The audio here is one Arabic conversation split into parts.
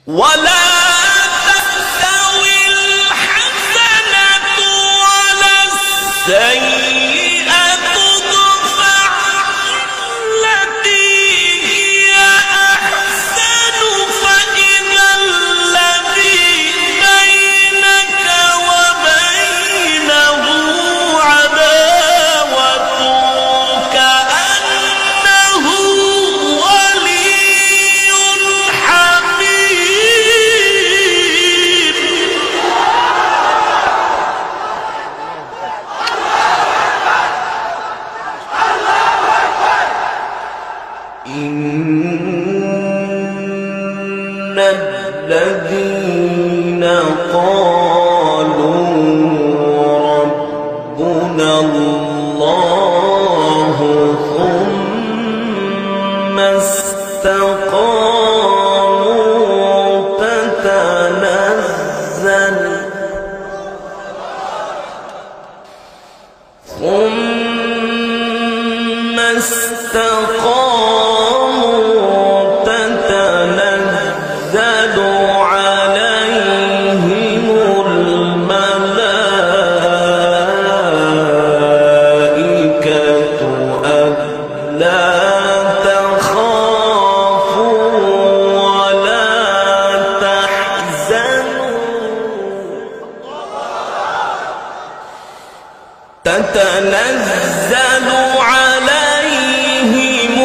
ولا تستوي الحسنة ولا السيئة ادفع بالتي هي أحسن فإذا الذي بينك وبينه عداوة كأنه ولي حميم. إن الذين قالوا ربنا الله ثم استقاموا تتنزل عليهم الملائكة ألا تخافوا ولا تحزنوا تتنزل عليهم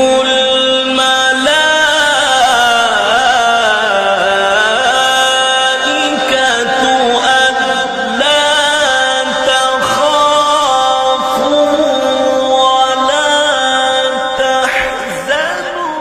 الملائكة ألا تخافوا ولا تحزنوا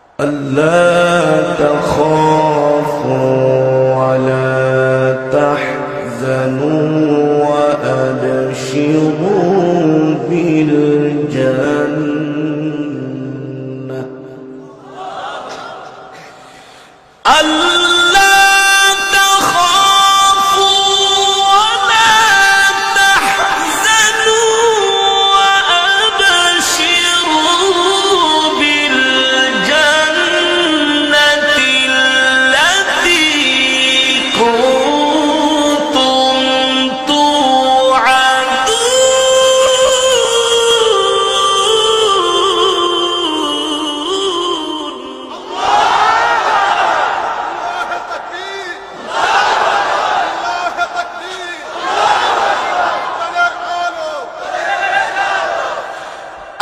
ألا تخافوا ولا تحزنوا وأبشروا بالجنة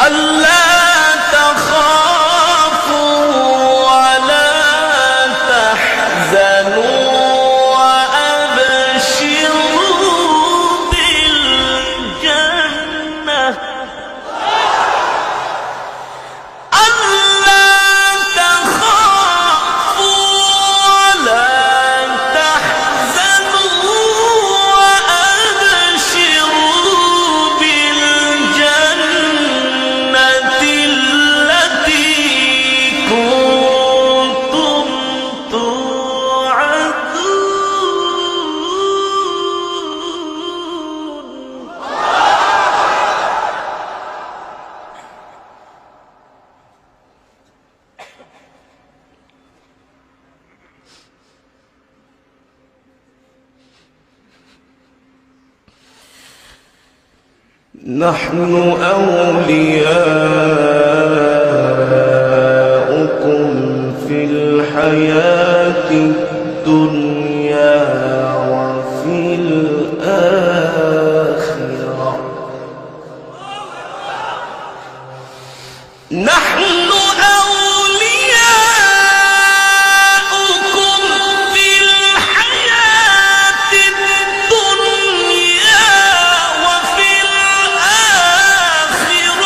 ألا تخافوا ولا تحزنوا وأبشروا بالجنة التي كنتم نحن أولياؤكم في الحياة الدنيا وفي الآخرة نحن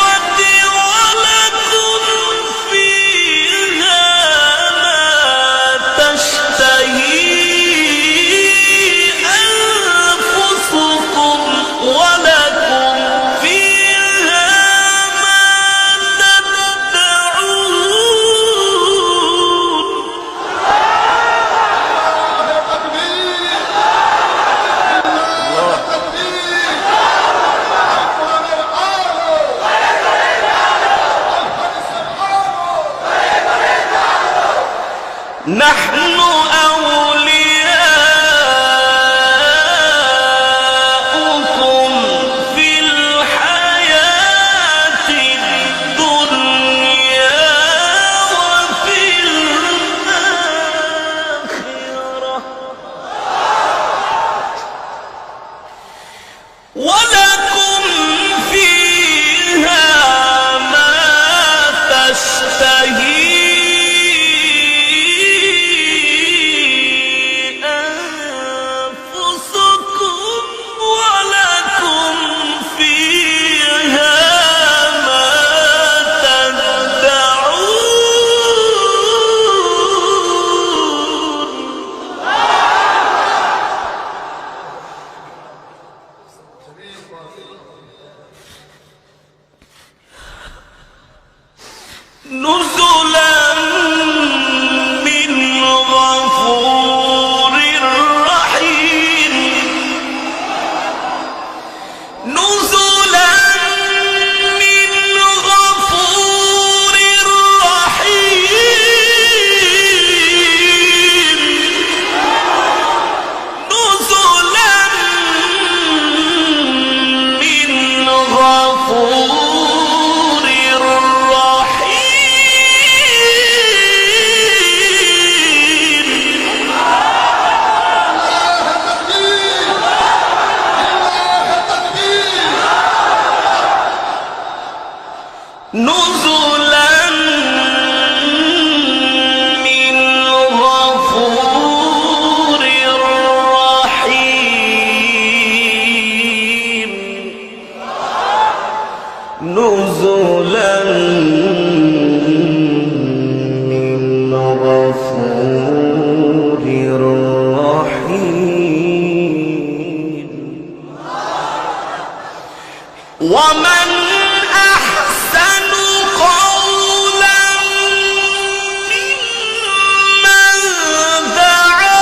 ولا نحن أولياؤكم في الحياة الدنيا وفي الآخرة ولكم فيها ما تشتهي نزلا من غفور رحيم نزلا من غفور رحيم نزلا من غفور نزلا من غفور رحيم نزلا من غفور رحيم ومن أحسن قولا ممن دعا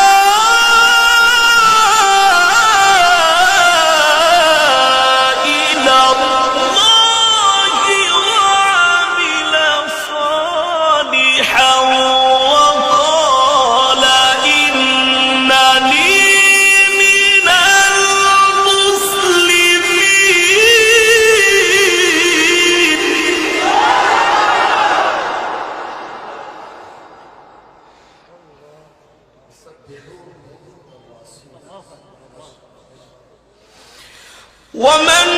إلى الله وعمل صالحا وقال إنني من المسلمين ومن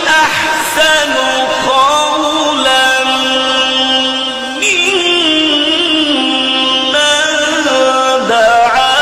أحسن قولا ممن دعا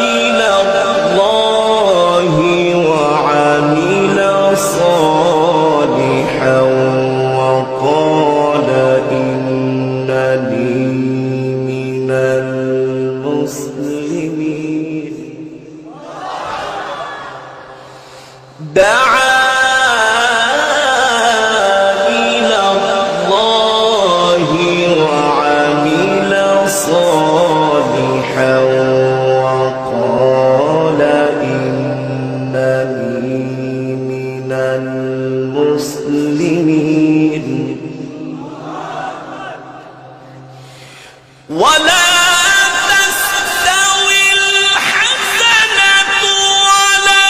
إلى الله وعمل صالحا وقال إنني من المسلمين دعا إلى الله وعمل صالحا وقال إنني من المسلمين ولا تستوي الحسنة ولا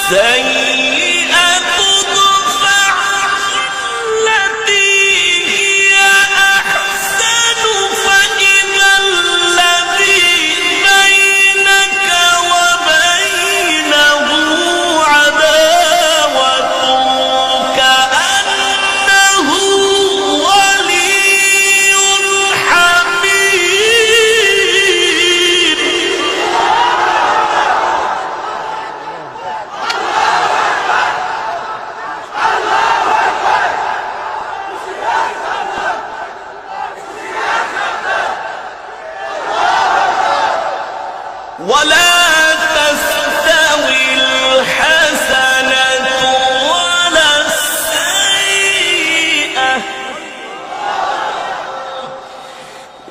السيئة ادفع التي هي أحسن فإذا الذي بينك وبينه عداوة كأنه ولي حميم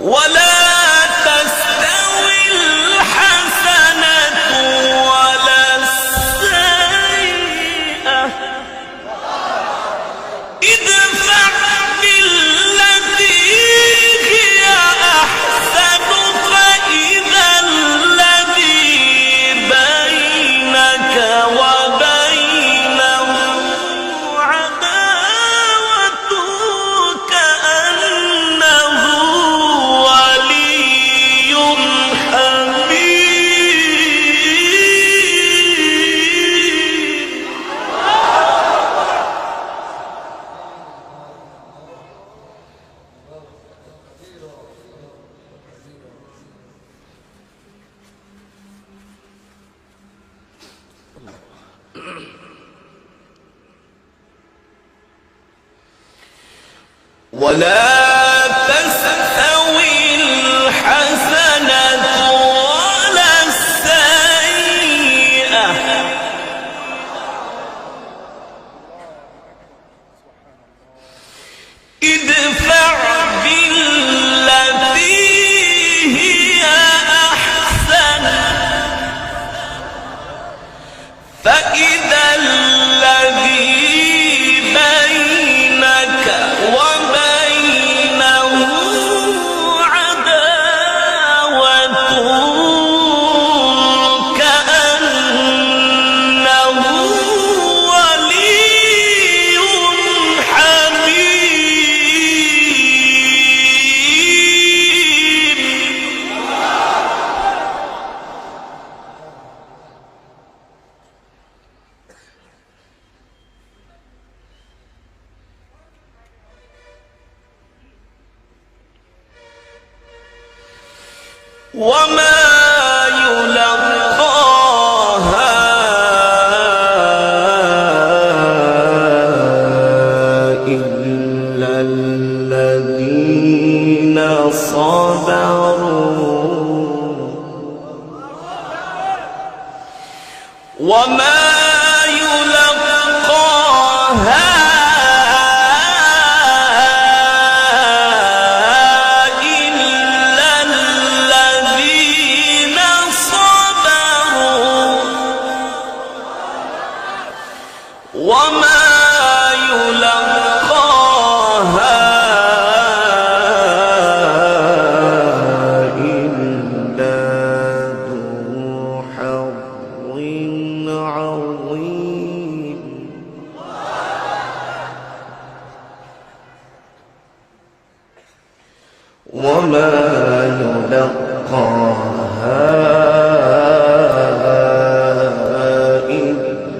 ولا تستوي الحسنة ولا السيئة ادفع بالتي هي أحسن فإذا الذي بينك وبينه عداوة كأنه ولي حميم. ولا تستوي الحسنة ولا السيئة ادفع بالتي هي أحسن فإذا الذي بينك وبينه عداوة كأنه ولي حميم. وما يلقاها إلا الذين صبروا وما يلقاها إلا الذين صبروا وما يلقاها إلا ذو حظ عظيم. وما يلقاها إلا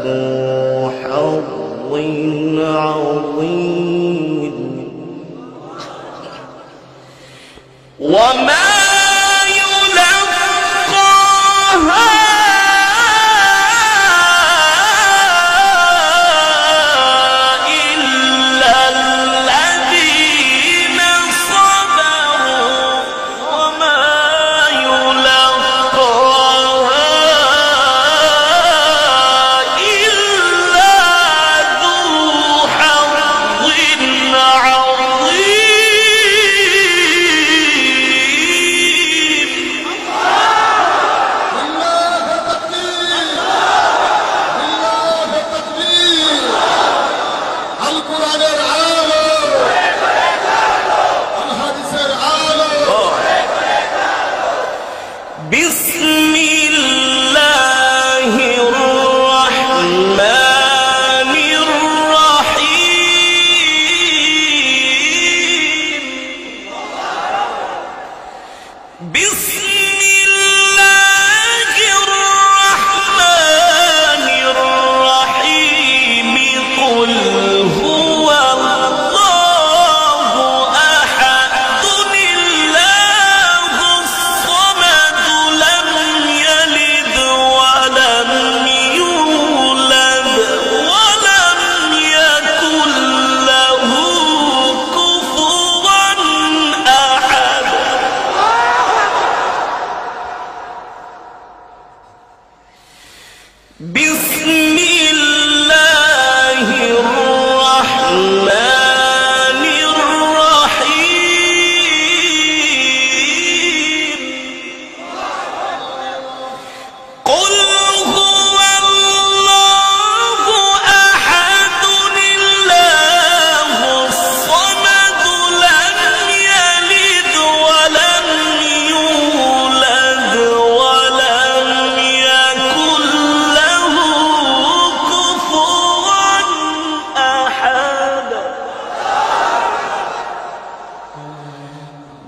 ذو حظ عظيم. وما يلقاها إلا الذين صبروا وما يلقاها إلا ذو حظ عظيم.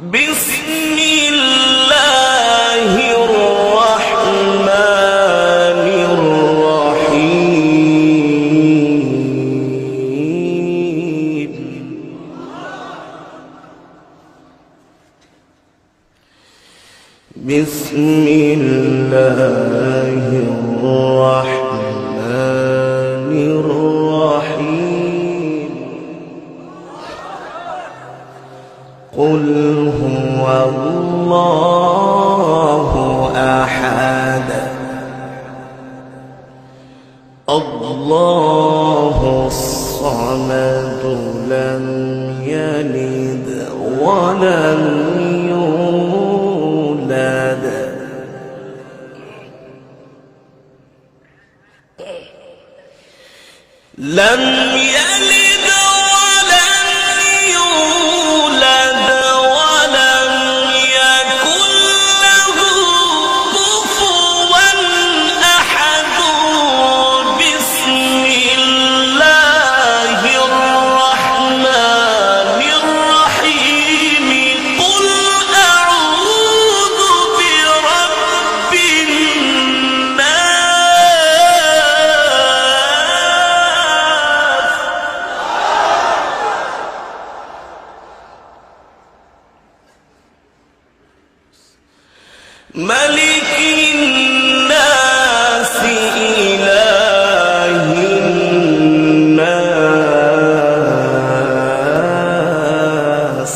بسم الله الرحمن الرحيم بسم الله الرحمن الرحيم قل هو الله أحد الله الصمد لم يلد ولم يولد لم يلد ولم يولد ولم يكن له كفوا أحد بسم الله الرحمن الرحيم قل أعوذ برب الناس ملك الناس إله الناس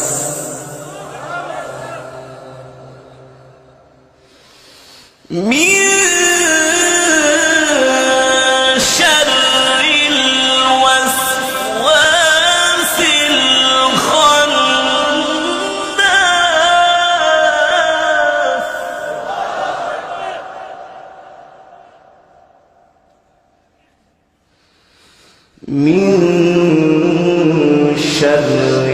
من شر الوسواس الخناس من شر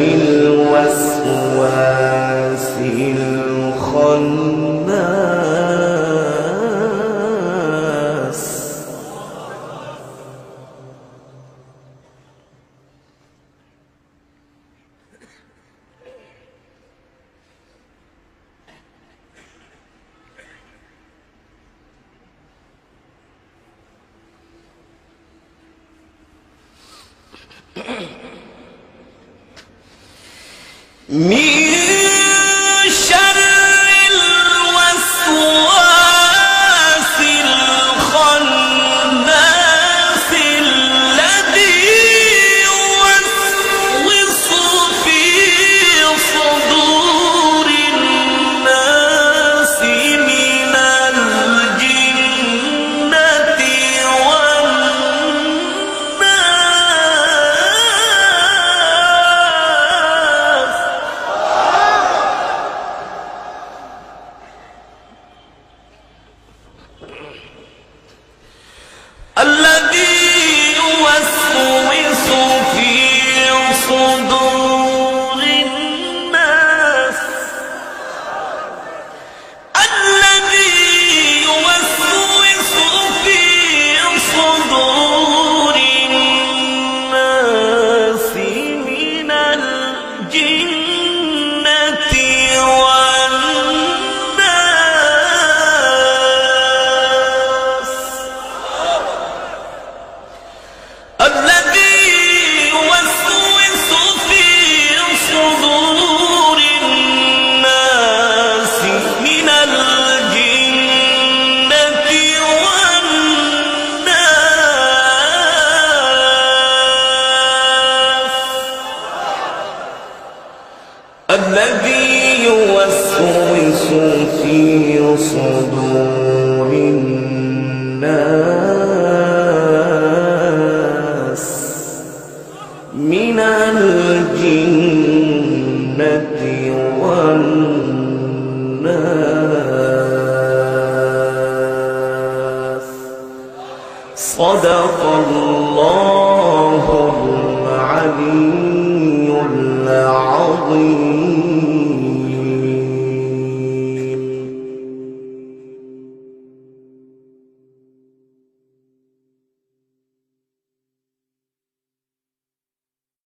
الوسواس الخناس من شر الوسواس الخناس الذي يوسوس في صدور الناس من الجنة والناس الذي يوسوس في صدور الناس الذي يوسوس في صدور الناس من الجنة والناس الذي يوسوس في صدور الناس من الجنة والناس الذي يوسوس في صدور الناس من الجنة والناس صدق الله